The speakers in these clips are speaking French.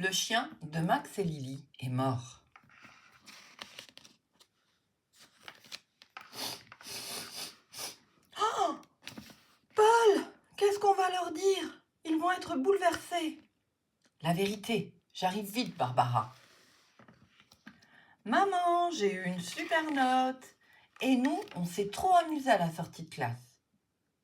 Le chien de Max et Lily est mort. Oh, Paul, qu'est-ce qu'on va leur dire? Ils vont être bouleversés. La vérité, j'arrive vite, Barbara. Maman, j'ai eu une super note. Et nous, on s'est trop amusés à la sortie de classe.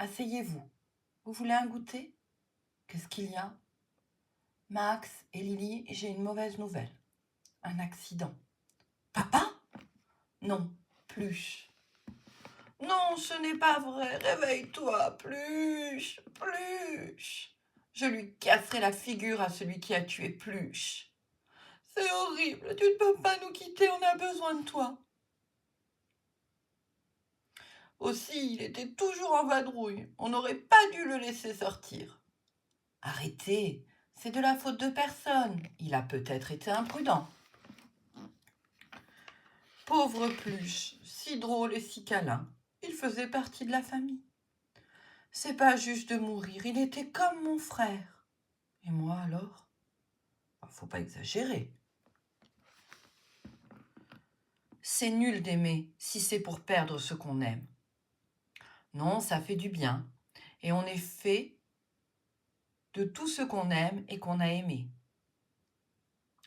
Asseyez-vous. Vous voulez un goûter? Qu'est-ce qu'il y a? Max et Lily, j'ai une mauvaise nouvelle. Un accident. Papa? Non, Pluche. Non, ce n'est pas vrai. Réveille-toi, Pluche, Pluche. Je lui casserai la figure à celui qui a tué Pluche. C'est horrible, tu ne peux pas nous quitter, on a besoin de toi. Aussi, il était toujours en vadrouille. On n'aurait pas dû le laisser sortir. Arrêtez, c'est de la faute de personne. Il a peut-être été imprudent. Pauvre Pluche, si drôle et si câlin. Il faisait partie de la famille. C'est pas juste de mourir, il était comme mon frère. Et moi alors? Faut pas exagérer. C'est nul d'aimer si c'est pour perdre ce qu'on aime. Non, ça fait du bien. Et on est fait de tout ce qu'on aime et qu'on a aimé.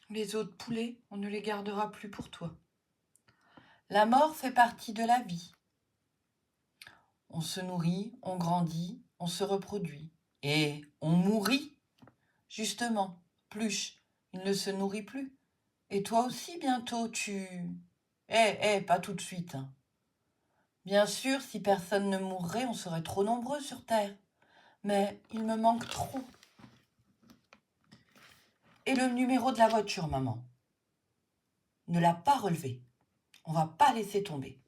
Les autres poulets, on ne les gardera plus pour toi. La mort fait partie de la vie. On se nourrit, on grandit, on se reproduit. Et on mourit. Justement, Pluche, il ne se nourrit plus. Et toi aussi, bientôt, tu... pas tout de suite. Hein. Bien sûr, si personne ne mourrait, on serait trop nombreux sur Terre. Mais il me manque trop. Et le numéro de la voiture, maman? Ne l'a pas relevé. On va pas laisser tomber.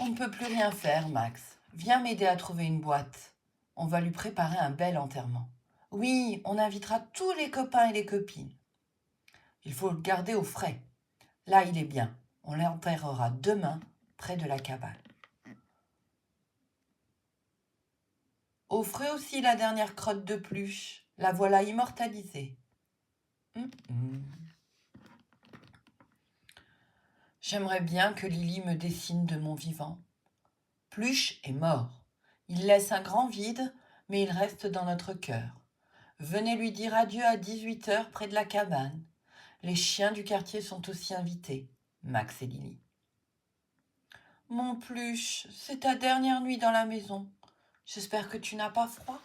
On ne peut plus rien faire, Max. Viens m'aider à trouver une boîte. On va lui préparer un bel enterrement. Oui, on invitera tous les copains et les copines. Il faut le garder au frais. Là, il est bien. On l'enterrera demain, près de la cabane. Offrez aussi la dernière crotte de Pluche. La voilà immortalisée. J'aimerais bien que Lily me dessine de mon vivant. Pluche est mort. Il laisse un grand vide, mais il reste dans notre cœur. Venez lui dire adieu à 18h près de la cabane. Les chiens du quartier sont aussi invités. Max et Lily. Mon Pluche, c'est ta dernière nuit dans la maison. J'espère que tu n'as pas froid.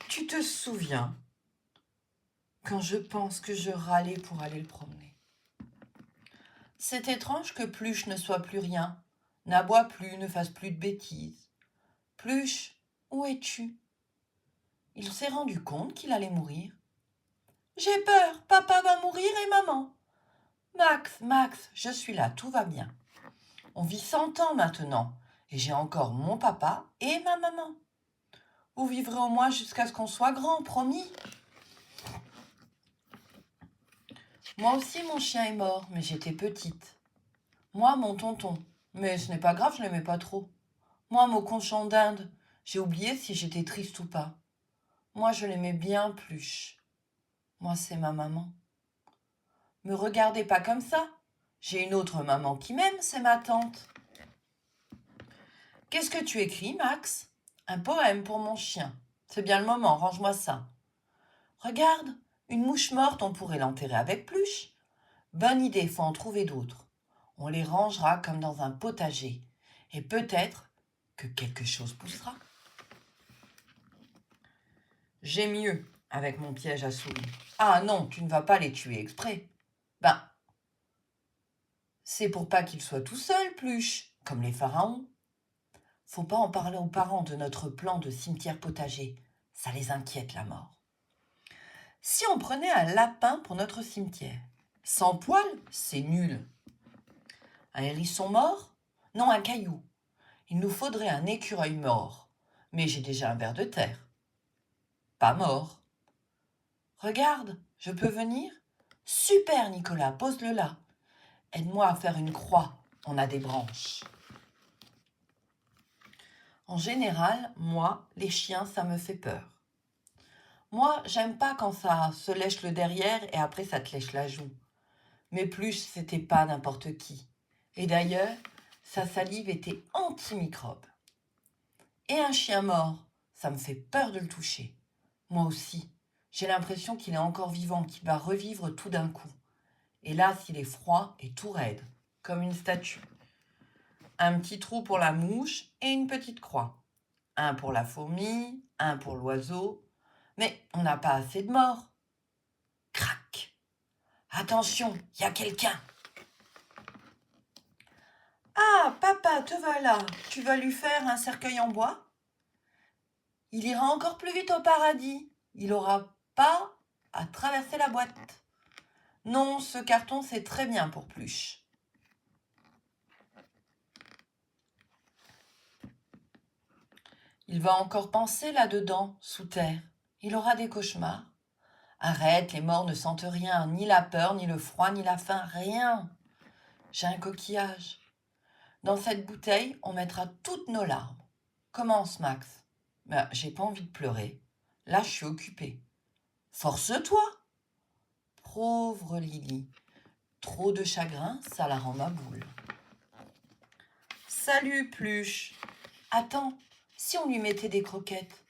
Tu te souviens quand je pense que je râlais pour aller le promener. C'est étrange que Pluche ne soit plus rien, n'aboie plus, ne fasse plus de bêtises. Pluche, où es-tu? Il s'est rendu compte qu'il allait mourir. J'ai peur, papa va mourir et maman. Max, je suis là, tout va bien. On vit 100 ans maintenant, et j'ai encore mon papa et ma maman. Vous vivrez au moins jusqu'à ce qu'on soit grand, promis. Moi aussi, mon chien est mort, mais j'étais petite. Moi, mon tonton, mais ce n'est pas grave, je l'aimais pas trop. Moi, mon cochon d'Inde, j'ai oublié si j'étais triste ou pas. Moi, je l'aimais bien, Pluche. Moi, c'est ma maman. Me regardez pas comme ça. J'ai une autre maman qui m'aime, c'est ma tante. Qu'est-ce que tu écris, Max? Un poème pour mon chien. C'est bien le moment, range-moi ça. Regarde, une mouche morte, on pourrait l'enterrer avec Pluche. Bonne idée, faut en trouver d'autres. On les rangera comme dans un potager. Et peut-être que quelque chose poussera. J'ai mieux avec mon piège à souris. Ah non, tu ne vas pas les tuer exprès. Ben, c'est pour pas qu'ils soient tout seuls, Pluche, comme les pharaons. Faut pas en parler aux parents de notre plan de cimetière potager. Ça les inquiète, la mort. Si on prenait un lapin pour notre cimetière, sans poils, c'est nul. Un hérisson mort? Non, un caillou. Il nous faudrait un écureuil mort. Mais j'ai déjà un ver de terre. Pas mort. Regarde, je peux venir? Super, Nicolas, pose-le là. Aide-moi à faire une croix. On a des branches. En général, moi, les chiens, ça me fait peur. Moi, j'aime pas quand ça se lèche le derrière et après ça te lèche la joue. Mais plus, c'était pas n'importe qui. Et d'ailleurs, sa salive était antimicrobe. Et un chien mort, ça me fait peur de le toucher. Moi aussi, j'ai l'impression qu'il est encore vivant, qu'il va revivre tout d'un coup. Et là, s'il est froid et tout raide, comme une statue. Un petit trou pour la mouche et une petite croix. Un pour la fourmi, un pour l'oiseau. Mais on n'a pas assez de morts. Crac! Attention, il y a quelqu'un. Ah, papa, te voilà. Tu vas lui faire un cercueil en bois? Il ira encore plus vite au paradis. Il n'aura pas à traverser la boîte. Non, ce carton, c'est très bien pour Pluche. Il va encore penser là-dedans, sous terre. Il aura des cauchemars. Arrête, les morts ne sentent rien, ni la peur, ni le froid, ni la faim, rien. J'ai un coquillage. Dans cette bouteille, on mettra toutes nos larmes. Commence, Max. Ben, j'ai pas envie de pleurer. Là, je suis occupée. Force-toi. Pauvre Lily. Trop de chagrin, ça la rend ma boule. Salut, Pluche. Attends, si on lui mettait des croquettes?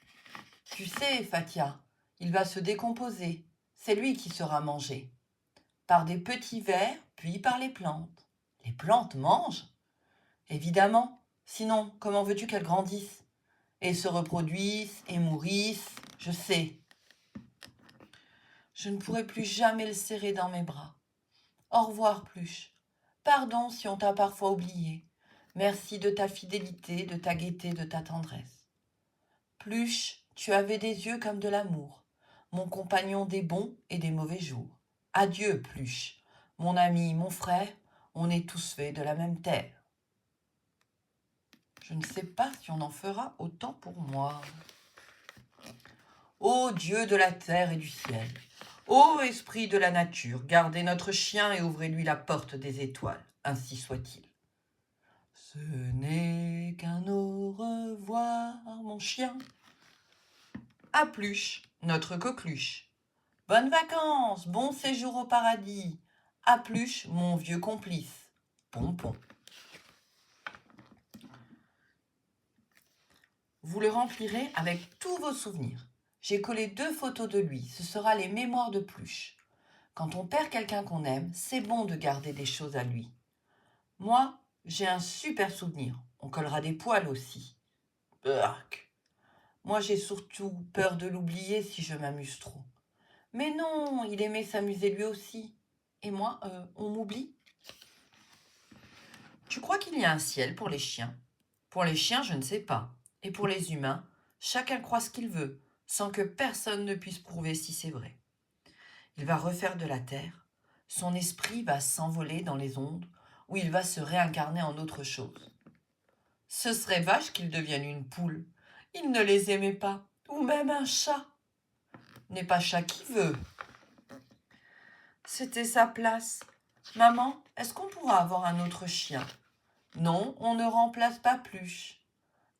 Tu sais, Fatia, il va se décomposer. C'est lui qui sera mangé. Par des petits vers, puis par les plantes. Les plantes mangent? Évidemment. Sinon, comment veux-tu qu'elles grandissent et se reproduisent et mourissent? Je sais. Je ne pourrai plus jamais le serrer dans mes bras. Au revoir, Pluche. Pardon si on t'a parfois oublié. Merci de ta fidélité, de ta gaieté, de ta tendresse. Pluche, tu avais des yeux comme de l'amour, mon compagnon des bons et des mauvais jours. Adieu, Pluche, mon ami, mon frère, on est tous faits de la même terre. Je ne sais pas si on en fera autant pour moi. Ô Dieu de la terre et du ciel, ô esprit de la nature, gardez notre chien et ouvrez-lui la porte des étoiles, ainsi soit-il. Ce n'est qu'un au revoir, mon chien. À Pluche, notre coqueluche. Bonnes vacances, bon séjour au paradis. À Pluche, mon vieux complice. Pompon. Vous le remplirez avec tous vos souvenirs. J'ai collé 2 photos de lui, ce sera les mémoires de Pluche. Quand on perd quelqu'un qu'on aime, c'est bon de garder des choses à lui. Moi, j'ai un super souvenir. On collera des poils aussi. Burk. Moi, j'ai surtout peur de l'oublier si je m'amuse trop. Mais non, il aimait s'amuser lui aussi. Et moi, on m'oublie? Tu crois qu'il y a un ciel pour les chiens? Pour les chiens, je ne sais pas. Et pour les humains, chacun croit ce qu'il veut, sans que personne ne puisse prouver si c'est vrai. Il va refaire de la terre. Son esprit va s'envoler dans les ondes, où il va se réincarner en autre chose. Ce serait vache qu'il devienne une poule. Il ne les aimait pas, ou même un chat. N'est pas chat qui veut. C'était sa place. Maman, est-ce qu'on pourra avoir un autre chien? Non, on ne remplace pas Pluche.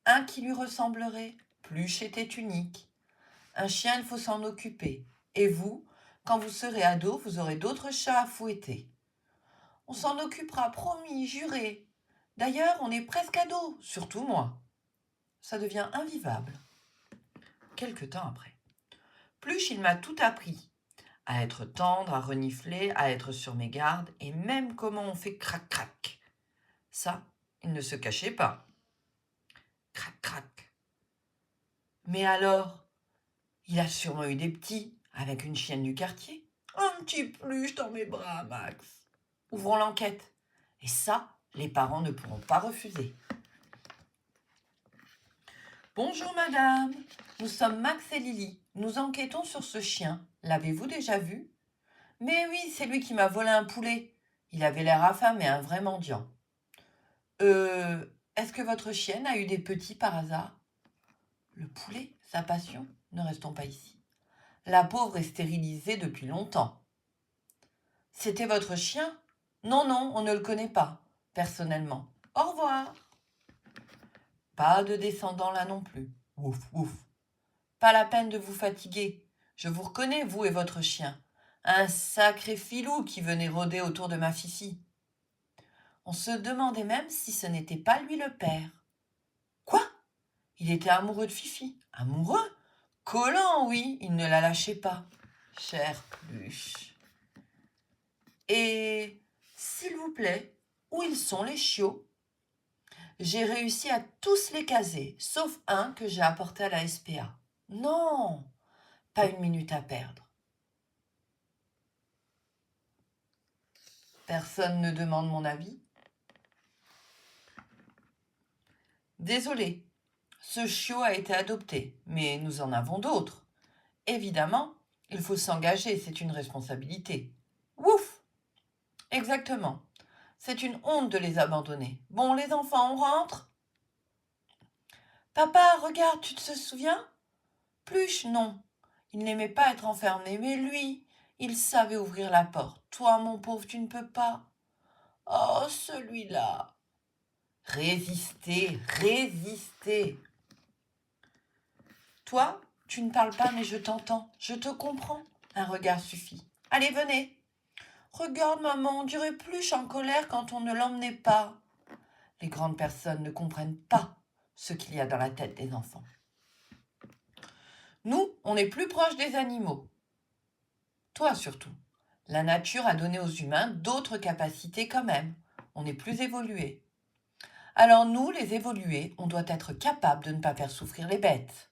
Un qui lui ressemblerait. Pluche était unique. Un chien, il faut s'en occuper. Et vous, quand vous serez ado, vous aurez d'autres chats à fouetter. On s'en occupera, promis, juré. D'ailleurs, on est presque ado, surtout moi. Ça devient invivable. Quelque temps après. Pluche, il m'a tout appris. À être tendre, à renifler, à être sur mes gardes, et même comment on fait crac-crac. Ça, il ne se cachait pas. Crac-crac. Mais alors, il a sûrement eu des petits, avec une chienne du quartier. Un petit Pluche dans mes bras, Max. Ouvrons l'enquête. Et ça, les parents ne pourront pas refuser. Bonjour madame, nous sommes Max et Lily. Nous enquêtons sur ce chien. L'avez-vous déjà vu? Mais oui, c'est lui qui m'a volé un poulet. Il avait l'air affamé, un vrai mendiant. Est-ce que votre chienne a eu des petits par hasard? Le poulet, sa passion? Ne restons pas ici. La pauvre est stérilisée depuis longtemps. C'était votre chien? Non, non, on ne le connaît pas, personnellement. Au revoir. Pas de descendants là non plus. Ouf, ouf. Pas la peine de vous fatiguer. Je vous reconnais, vous et votre chien. Un sacré filou qui venait rôder autour de ma Fifi. On se demandait même si ce n'était pas lui le père. Quoi? Il était amoureux de Fifi. Amoureux? Collant, oui, il ne la lâchait pas. Chère Pluche. Et, s'il vous plaît, où ils sont les chiots? J'ai réussi à tous les caser, sauf un que j'ai apporté à la SPA. Non, pas une minute à perdre. Personne ne demande mon avis. Désolé, ce chiot a été adopté, mais nous en avons d'autres. Évidemment, il faut s'engager, c'est une responsabilité. Ouf! Exactement. C'est une honte de les abandonner. Bon, les enfants, on rentre? Papa, regarde, tu te souviens? Pluche, non. Il n'aimait pas être enfermé, mais lui, il savait ouvrir la porte. Toi, mon pauvre, tu ne peux pas. Oh, celui-là. Résister, résister. Toi, tu ne parles pas, mais je t'entends. Je te comprends. Un regard suffit. Allez, venez. Regarde, maman, on dirait Pluche en colère quand on ne l'emmenait pas. Les grandes personnes ne comprennent pas ce qu'il y a dans la tête des enfants. Nous, on est plus proches des animaux. Toi surtout. La nature a donné aux humains d'autres capacités quand même. On est plus évolués. Alors nous, les évolués, on doit être capable de ne pas faire souffrir les bêtes.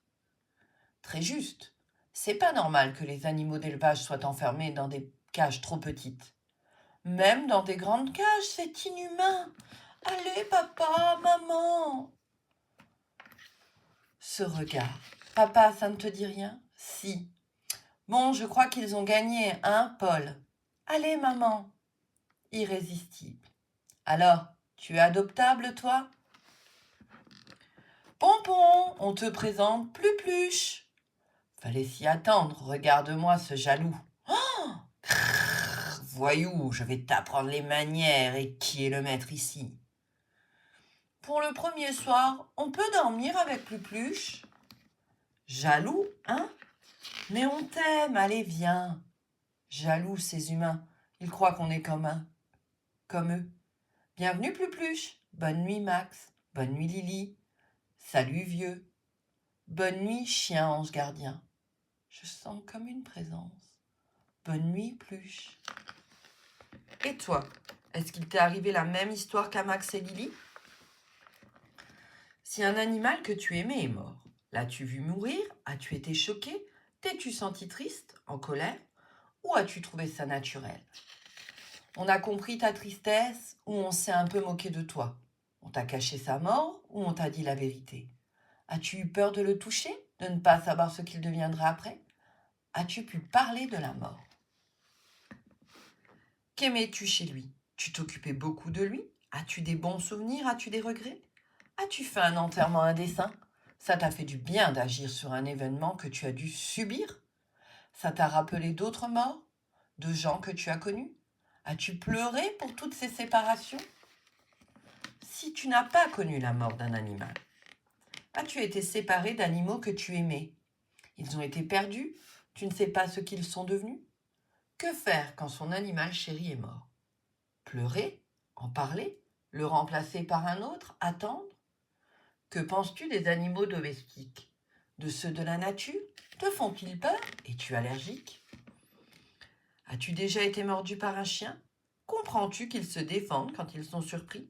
Très juste. C'est pas normal que les animaux d'élevage soient enfermés dans des cages trop petites. Même dans des grandes cages, c'est inhumain. Allez, papa, maman. Ce regard. Papa, ça ne te dit rien? Si. Bon, je crois qu'ils ont gagné, hein, Paul? Allez, maman. Irrésistible. Alors, tu es adoptable, toi? Pompon, on te présente Pluche. Fallait s'y attendre, regarde-moi ce jaloux. Oh, voyou, je vais t'apprendre les manières et qui est le maître ici. Pour le premier soir, on peut dormir avec Pluche? Jaloux, hein? Mais on t'aime, allez, viens. Jaloux, ces humains, ils croient qu'on est comme eux. Bienvenue, Pluche. Bonne nuit, Max. Bonne nuit, Lily. Salut, vieux. Bonne nuit, chien ange gardien. Je sens comme une présence. Bonne nuit, Pluche. Et toi, est-ce qu'il t'est arrivé la même histoire qu'à Max et Lily? Si un animal que tu aimais est mort, l'as-tu vu mourir? As-tu été choqué? T'es-tu senti triste, en colère? Ou as-tu trouvé ça naturel? On a compris ta tristesse ou on s'est un peu moqué de toi? On t'a caché sa mort ou on t'a dit la vérité? As-tu eu peur de le toucher, de ne pas savoir ce qu'il deviendra après? As-tu pu parler de la mort? Qu'aimais-tu chez lui? Tu t'occupais beaucoup de lui? As-tu des bons souvenirs? As-tu des regrets? As-tu fait un enterrement indécent? Ça t'a fait du bien d'agir sur un événement que tu as dû subir? Ça t'a rappelé d'autres morts? De gens que tu as connus? As-tu pleuré pour toutes ces séparations? Si tu n'as pas connu la mort d'un animal, as-tu été séparé d'animaux que tu aimais? Ils ont été perdus? Tu ne sais pas ce qu'ils sont devenus? Que faire quand son animal chéri est mort? Pleurer? En parler? Le remplacer par un autre? Attendre? Que penses-tu des animaux domestiques? De ceux de la nature? Te font-ils peur? Es-tu allergique? As-tu déjà été mordu par un chien? Comprends-tu qu'ils se défendent quand ils sont surpris?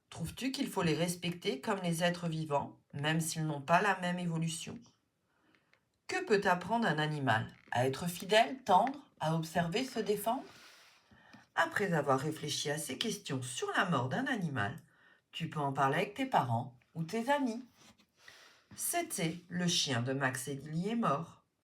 Trouves-tu qu'il faut les respecter comme les êtres vivants, même s'ils n'ont pas la même évolution? Que peut apprendre un animal? À être fidèle, tendre, à observer, se défendre? Après avoir réfléchi à ces questions sur la mort d'un animal, tu peux en parler avec tes parents ou tes amis. C'était le chien de Max et Lily est mort.